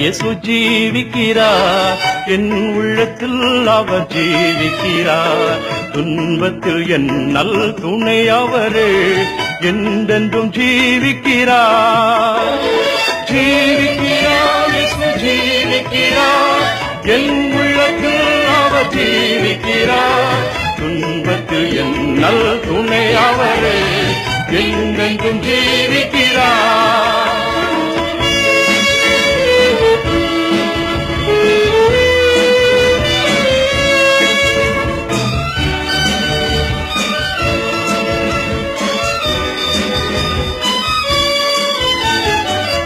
இயேசு ஜீவிக்கிறார், என் உள்ளத்தில் அவர் ஜீவிக்கிறார். துன்பத்தில் என் நல் துணை அவரே, என்றென்றும் ஜீவிக்கிறார். ஜீவிக்கிறார், இயேசு ஜீவிக்கிறார், என் உள்ளத்தில் அவர் ஜீவிக்கிறார். துன்பத்தில் என் நல் துணை அவரே, என்றென்றும் ஜீவிக்கிறார்.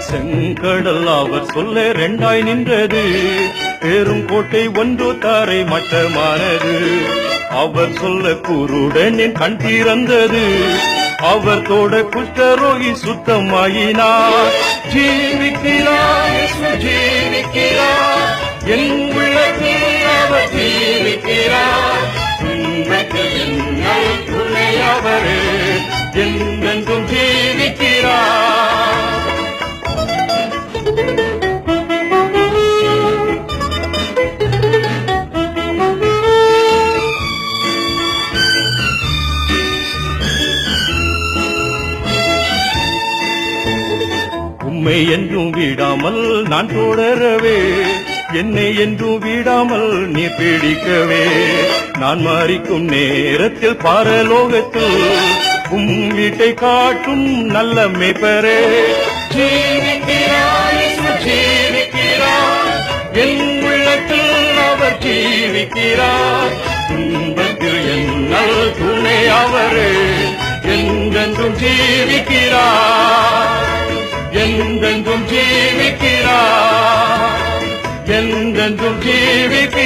செங்கடல் அவர் சொல்ல இரண்டாய் நின்றது, பெரும் கோட்டை ஒன்று தாரை மட்டமானது. அவர் சொல்ல குருடனின் கண் திறந்தது, அவர் தோட குஷ்டரோகி சுத்தமாயினார். ஜீவிக்கிறார், இயேசு ஜீவிக்கிறார், என் உள்ளத்தில் அவர் ஜீவிக்கிறார். துன்பத்தில் என் நல் துணை அவரே, என்றென்றும் ஜீவிக்கிறார். உம்மை என்றும் விடாமல் நான் தொடரவே, என்னை என்றும் விடாமல் நீ பிடிக்கவே. நான் மரிக்கும் நேரத்தில் பரலோகத்தில் உம் வீட்டை காட்டும் நல்ல மேய்ப்பரே. ஜீவிக்கிறார், இயேசு ஜீவிக்கிறார், என் உள்ளத்தில் அவர் ஜீவிக்கிறார். துன்பத்தில் என் நல் துணை அவரே, என்றென்றும் ஜீவிக்கிறார். என்றென்றும் ஜீவிக்கிறார், என்றென்றும் ஜீவிக்கிறார்.